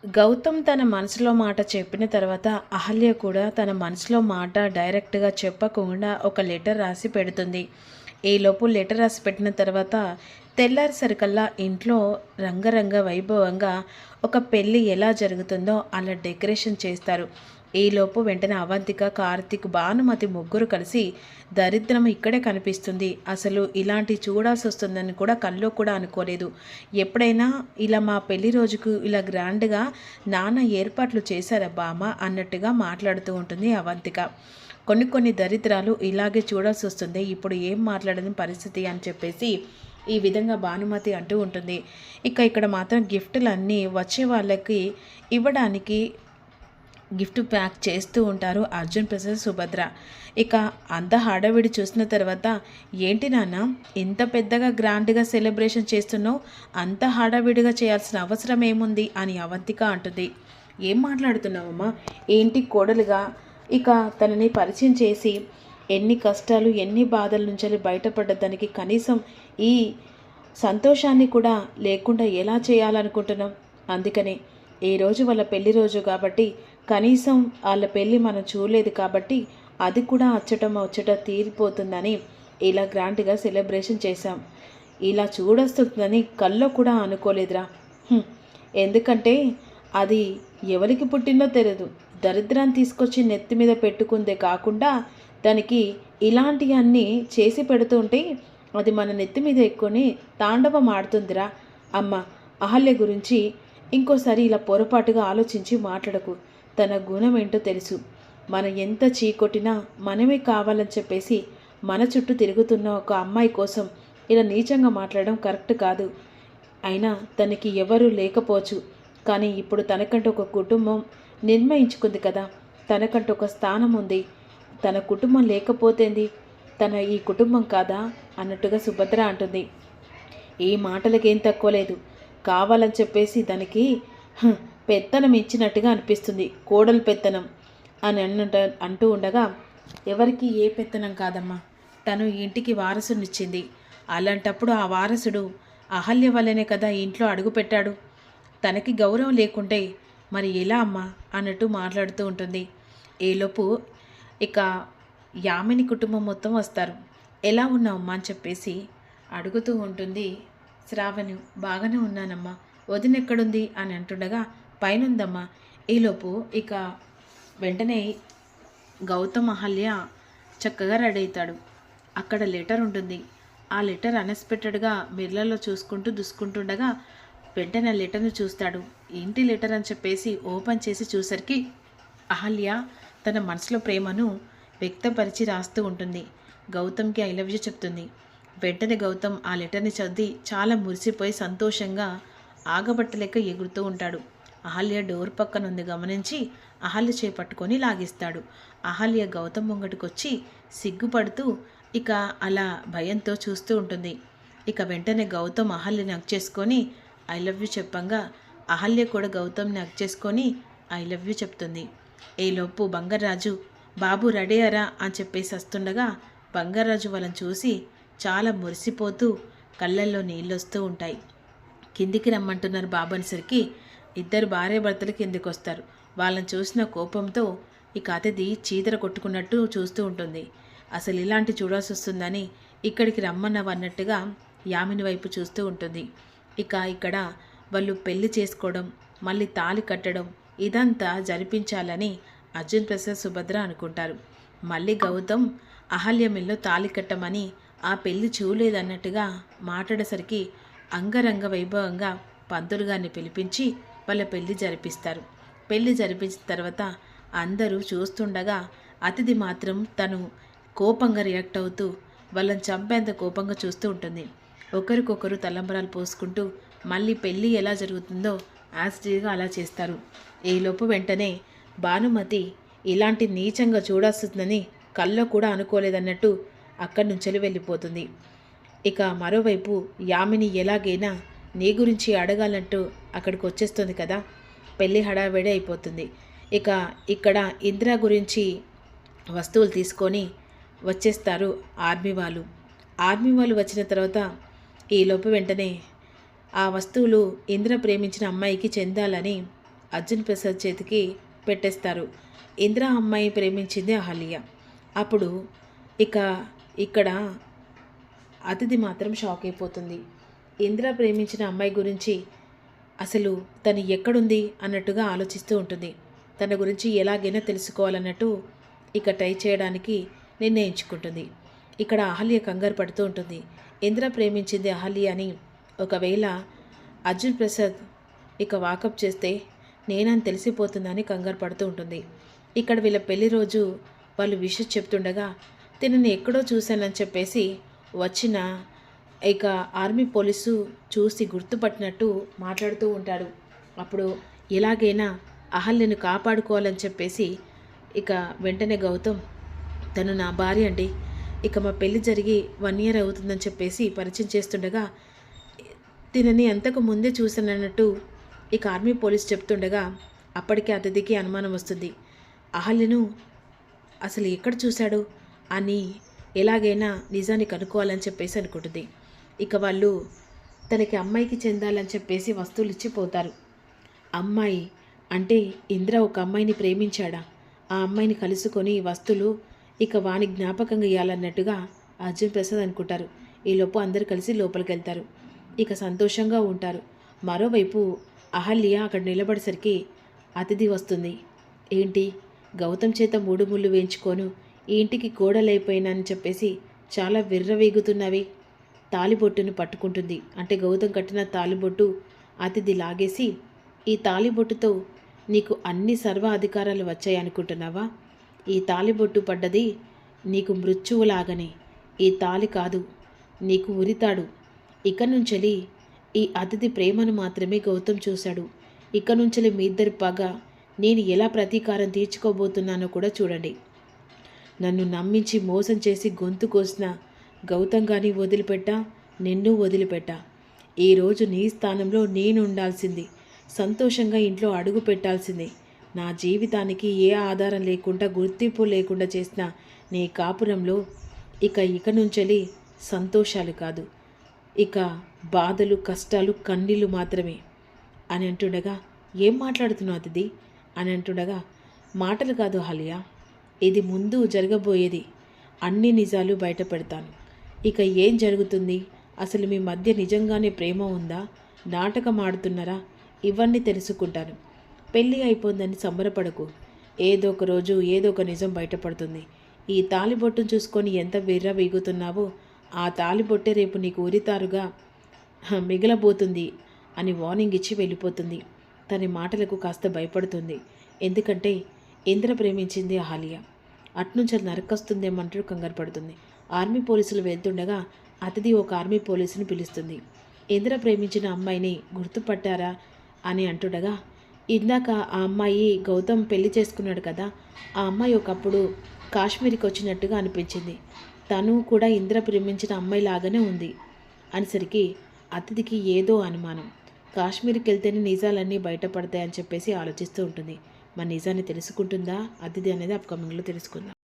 గౌతమ్ తన మనసులో మాట చెప్పిన తర్వాత అహల్య కూడా తన మనసులో మాట డైరెక్ట్గా చెప్పకుండా ఒక లెటర్ రాసి పెడుతుంది. ఈలోపు లెటర్ రాసి పెట్టిన తర్వాత తెల్లారిసరికల్లా ఇంట్లో రంగరంగ వైభవంగా ఒక పెళ్ళి ఎలా జరుగుతుందో అలా డెకరేషన్ చేస్తారు. ఈలోపు వెంటనే అవంతిక, కార్తీక్, భానుమతి ముగ్గురు కలిసి దరిద్రం ఇక్కడే కనిపిస్తుంది, అసలు ఇలాంటి చూడాల్సి వస్తుందని కూడా కల్లో కూడా అనుకోలేదు. ఎప్పుడైనా ఇలా మా పెళ్లి రోజుకు ఇలా గ్రాండ్గా నాన్న ఏర్పాట్లు చేశారా బామ్మ అన్నట్టుగా మాట్లాడుతూ ఉంటుంది అవంతిక. కొన్ని దరిద్రాలు ఇలాగే చూడాల్సి వస్తుంది, ఇప్పుడు ఏం మాట్లాడని పరిస్థితి అని చెప్పేసి ఈ విధంగా భానుమతి అంటూ ఉంటుంది. ఇక్కడ మాత్రం గిఫ్టులన్నీ వచ్చే వాళ్ళకి ఇవ్వడానికి గిఫ్ట్ ప్యాక్ చేస్తూ ఉంటారు అర్జున్ ప్రసాద్, సుభద్ర. అంత హడావిడి చూసిన తర్వాత, ఏంటి నాన్న ఇంత పెద్దగా గ్రాండ్గా సెలబ్రేషన్ చేస్తున్నావు, అంత హడావిడిగా చేయాల్సిన అవసరం ఏముంది అని అవంతిక అంటుంది. ఏం మాట్లాడుతున్నావమ్మా, ఏంటి కోడలుగా తనని పరిచయం చేసి ఎన్ని కష్టాలు ఎన్ని బాధల నుంచి బయటపడ్డదానికి కనీసం ఈ సంతోషాన్ని కూడా లేకుండా ఎలా చేయాలనుకుంటున్నాం. అందుకనే ఈరోజు వాళ్ళ పెళ్లి రోజు కాబట్టి, కనీసం వాళ్ళ పెళ్ళి మనం చూడలేదు కాబట్టి అది కూడా అచ్చట తీరిపోతుందని ఇలా గ్రాండ్గా సెలబ్రేషన్ చేశాం. ఇలా చూడొస్తుందని కల్లో కూడా అనుకోలేదురా. ఎందుకంటే అది ఎవరికి పుట్టిందో తెలియదు, దరిద్రాన్ని తీసుకొచ్చి నెత్తి మీద పెట్టుకుందే కాకుండా దానికి ఇలాంటివన్నీ చేసి పెడుతుంటే అది మన నెత్తి మీద ఎక్కుని తాండవం ఆడుతుందిరా. అమ్మ, అహల్య గురించి ఇంకోసారి ఇలా పొరపాటుగా ఆలోచించి మాట్లాడకు. తన గుణం ఏంటో తెలుసు. మనం ఎంత చీకొట్టినా మనమే కావాలని చెప్పేసి మన చుట్టూ తిరుగుతున్న ఒక అమ్మాయి కోసం ఇలా నీచంగా మాట్లాడడం కరెక్ట్ కాదు. అయినా తనకి ఎవరూ లేకపోవచ్చు, కానీ ఇప్పుడు తనకంటూ ఒక కుటుంబం నిర్ణయించుకుంది కదా, తనకంటూ ఒక స్థానం ఉంది. తన కుటుంబం లేకపోతేంది, తన ఈ కుటుంబం కాదా అన్నట్టుగా సుభద్ర అంటుంది. ఈ మాటలకేం తక్కువ లేదు, కావాలని చెప్పేసి దానికి పెత్తనం ఇచ్చినట్టుగా అనిపిస్తుంది, కోడలు పెత్తనం అని అంటూ ఉండగా, ఎవరికి ఏ పెత్తనం కాదమ్మా, తను ఇంటికి వారసునిచ్చింది. అలాంటప్పుడు ఆ వారసుడు అహల్య వల్లనే కదా ఇంట్లో అడుగుపెట్టాడు. తనకి గౌరవం లేకుంటే మరి ఎలా అమ్మా అన్నట్టు మాట్లాడుతూ ఉంటుంది. ఈలోపు యామిని కుటుంబం మొత్తం వస్తారు. ఎలా ఉన్నావమ్మా అని చెప్పేసి అడుగుతూ ఉంటుంది శ్రావణి. బాగానే ఉన్నానమ్మా, వదిన ఎక్కడుంది అని అంటుండగా, పైనుందమ్మా. ఈలోపు వెంటనే గౌతమ్ అహల్య చక్కగా రెడీ అవుతాడు. అక్కడ లెటర్ ఉంటుంది. ఆ లెటర్ అన్ఎక్స్పెక్టెడ్గా మిర్రర్లో చూసుకుంటుండగా వెంటనే లెటర్ని చూస్తాడు. ఏంటి లెటర్ అని చెప్పేసి ఓపెన్ చేసి చూసరికి అహల్య తన మనసులో ప్రేమను వ్యక్తపరిచి రాస్తూ ఉంటుంది. గౌతమ్కి ఐ లవ్ యూ చెప్తుంది. వెంటనే గౌతమ్ ఆ లెటర్ని చదివి చాలా మురిసిపోయి సంతోషంగా ఆగబట్టలేక ఎగురుతూ ఉంటాడు. అహల్య డోర్ పక్కన ఉంది గమనించి అహల్య చేపట్టుకొని లాగిస్తాడు. అహల్య గౌతమ్ ముంగటికొచ్చి సిగ్గుపడుతూ అలా భయంతో చూస్తూ ఉంటుంది. వెంటనే గౌతమ్ అహల్యని హగ్ చేసుకొని ఐ లవ్ యూ చెప్పంగా అహల్య కూడా గౌతమ్ని హగ్ చేసుకొని ఐ లవ్ యూ చెప్తుంది. ఈలోపు బంగారాజు, బాబు రెడీ అరా అని చెప్పేసి వస్తుండగా బంగారాజు వాళ్ళని చూసి చాలా మురిసిపోతూ కళ్ళల్లో నీళ్ళొస్తూ ఉంటాయి. కిందికి రమ్మంటున్నారు బాబు అనేసరికి ఇద్దరు భార్య భర్తలు కిందికి వస్తారు. వాళ్ళని చూసిన కోపంతో అతిథి చీదర కొట్టుకున్నట్టు చూస్తూ ఉంటుంది. అసలు ఇలాంటి చూడాల్సి వస్తుందని ఇక్కడికి రమ్మన్నవన్నట్టుగా యామిని వైపు చూస్తూ ఉంటుంది. ఇక్కడ వాళ్ళు పెళ్లి చేసుకోవడం, మళ్ళీ తాళి కట్టడం ఇదంతా జరిపించాలని అర్జున్ ప్రసాద్, సుభద్ర అనుకుంటారు. మళ్ళీ గౌతమ్ అహల్య మెల్లో తాళి కట్టమని ఆ పెళ్లి చూడలేదన్నట్టుగా మాట్లాడేసరికి అంగరంగ వైభవంగా పంతులు గారిని పిలిపించి వాళ్ళ పెళ్లి జరిపిస్తారు. పెళ్లి జరిపించిన తర్వాత అందరూ చూస్తుండగా అతిథి మాత్రం తను కోపంగా రియాక్ట్ అవుతూ వాళ్ళని చంపేంత కోపంగా చూస్తూ ఉంటుంది. ఒకరికొకరు తలంబరాలు పోసుకుంటూ మళ్ళీ పెళ్ళి ఎలా జరుగుతుందో యాసిటీగా అలా చేస్తారు. ఈలోపు వెంటనే భానుమతి ఇలాంటి నీచంగా చూడాల్సిందని కల్లో కూడా అనుకోలేదన్నట్టు అక్కడి నుంచి వెళ్ళిపోతుంది. మరోవైపు యామిని ఎలాగైనా నీ గురించి అడగాలంటూ అక్కడికి వచ్చేస్తుంది కదా, పెళ్ళి హడావిడి అయిపోతుంది. ఇక్కడ ఇందిరా గురించి వస్తువులు తీసుకొని వచ్చేస్తారు ఆర్మీ వాళ్ళు. ఆర్మీ వాళ్ళు వచ్చిన తర్వాత ఈలోపు వెంటనే ఆ వస్తువులు ఇంద్ర ప్రేమించిన అమ్మాయికి చెందాలని అర్జున్ ప్రసాద్ చేతికి పెట్టేస్తారు. ఇంద్ర అమ్మాయి ప్రేమించింది అహల్య. అప్పుడు ఇక ఇక్కడ అతిథి మాత్రం షాక్ అయిపోతుంది. ఇంద్ర ప్రేమించిన అమ్మాయి గురించి అసలు తను ఎక్కడుంది అన్నట్టుగా ఆలోచిస్తూ ఉంటుంది. తన గురించి ఎలాగైనా తెలుసుకోవాలన్నట్టు ఇక ట్రై చేయడానికి నిర్ణయించుకుంటుంది. ఇక్కడ అహల్య కంగారు పడుతూ ఉంటుంది. ఇంద్ర ప్రేమించింది అహల్య అని ఒకవేళ అర్జున్ ప్రసాద్ ఇక వాకప్ చేస్తే నేనని తెలిసిపోతుందని కంగారు పడుతూ ఉంటుంది. ఇక్కడ వీళ్ళ పెళ్లి రోజు వాళ్ళు విషయం చెప్తుండగా తినని ఎక్కడో చూశానని చెప్పేసి వచ్చిన ఇక ఆర్మీ పోలీసు చూసి గుర్తుపట్టినట్టు మాట్లాడుతూ ఉంటాడు. అప్పుడు ఎలాగైనా అహల్యను కాపాడుకోవాలని చెప్పేసి ఇక వెంటనే గౌతమ్ తను నా భార్య అండి, ఇక మా పెళ్లి జరిగి 1 year అవుతుందని చెప్పేసి పరిచయం చేస్తుండగా తినని అంతకు ముందే చూశానన్నట్టు ఇక ఆర్మీ పోలీస్ చెప్తుండగా అప్పటికే అతిథికి అనుమానం వస్తుంది. అహల్యను అసలు ఎక్కడ చూశాడు అని ఎలాగైనా నిజాన్ని కనుక్కోవాలని చెప్పేసి అనుకుంటుంది. ఇక వాళ్ళు తనకి అమ్మాయికి చెందాలని చెప్పేసి వస్తువులు ఇచ్చిపోతారు. అమ్మాయి అంటే ఇంద్ర ఒక అమ్మాయిని ప్రేమించాడా, ఆ అమ్మాయిని కలుసుకొని వస్తువులు ఇక వాని జ్ఞాపకంగా ఇవ్వాలన్నట్టుగా అర్జున్ ప్రసాద్ అనుకుంటారు. ఈలోపు అందరూ కలిసి లోపలికి వెళ్తారు. ఇక సంతోషంగా ఉంటారు. మరోవైపు అహల్య అక్కడ నిలబడేసరికి అతిథి వస్తుంది. ఏంటి గౌతమ్ చేత 3 ముళ్ళు వేయించుకోను ఈ ఇంటికి కోడలైపోయినని చెప్పేసి చాలా విర్రవీగుతున్నవి. తాలిబొట్టును పట్టుకుంటుంది. అంటే గౌతమ్ కట్టిన తాలిబొట్టు అతిథి లాగేసి, ఈ తాలిబొట్టుతో నీకు అన్ని సర్వ అధికారాలు వచ్చాయి అనుకుంటున్నావా? ఈ తాలిబొట్టు పడ్డది నీకు మృత్యువులాగనే. ఈ తాలి కాదు, నీకు ఉరితాడు. ఇక నుంచెలి ఈ అతిథి ప్రేమను మాత్రమే గౌతమ్ చూశాడు. ఇక నుంచెలి మీ ఇద్దరి పగ నేను ఎలా ప్రతీకారం తీర్చుకోబోతున్నానో కూడా చూడండి. నన్ను నమ్మించి మోసం చేసి గొంతు కోసిన గౌతమ్ గాని వదిలిపెట్టా, నిన్ను వదిలిపెట్టా. ఈరోజు నీ స్థానంలో నేను ఉండాల్సింది, సంతోషంగా ఇంట్లో అడుగు పెట్టాల్సింది. నా జీవితానికి ఏ ఆధారం లేకుండా గుర్తింపు లేకుండా చేసిన నీ కాపురంలో ఇక నుంచెలి సంతోషాలు కాదు, ఇక బాధలు కష్టాలు కన్నీళ్ళు మాత్రమే అని అంటుండగా, ఏం మాట్లాడుతున్నావు అతిథి అని అంటుండగా, మాటలు కాదు అహల్య, ఇది ముందు జరగబోయేది. అన్ని నిజాలు బయట పెడతాను. ఇక ఏం జరుగుతుంది, అసలు మీ మధ్య నిజంగానే ప్రేమ ఉందా, నాటకం ఆడుతున్నారా, ఇవన్నీ తెలుసుకుంటాను. పెళ్ళి అయిపోయిందని సంబరపడకు. ఏదో ఒక రోజు ఏదో ఒక నిజం బయటపడుతుంది. ఈ తాలిబొట్టును చూసుకొని ఎంత విర్ర వీగుతున్నావో ఆ తాలిబొట్టే రేపు నీకు ఉరితారుగా మిగలబోతుంది అని వార్నింగ్ ఇచ్చి వెళ్ళిపోతుంది. తన మాటలకు కాస్త భయపడుతుంది. ఎందుకంటే ఇంద్ర ప్రేమించింది అహల్య. అట్నుంచి నరకొస్తుందేమంటూ కంగారు పడుతుంది. ఆర్మీ పోలీసులు వెళ్తుండగా అతిథి ఒక ఆర్మీ పోలీసుని పిలుస్తుంది. ఇంద్ర ప్రేమించిన అమ్మాయిని గుర్తుపట్టారా అని అంటుండగా, ఇందాక ఆ అమ్మాయి గౌతమ్ పెళ్లి చేసుకున్నాడు కదా, ఆ అమ్మాయి ఒకప్పుడు కాశ్మీర్కి వచ్చినట్టుగా అనిపించింది. తను కూడా ఇంద్ర ప్రేమించిన అమ్మాయి లాగానే ఉంది అనేసరికి అతిథికి ఏదో అనుమానం. కాశ్మీర్కి వెళ్తేనే నిజాలన్నీ బయటపడతాయని చెప్పేసి ఆలోచిస్తూ ఉంటుంది. మన నిజాన్ని తెలుసుకుంటుందా అతిథి అనేది అప్కమింగ్లో తెలుసుకుందాం.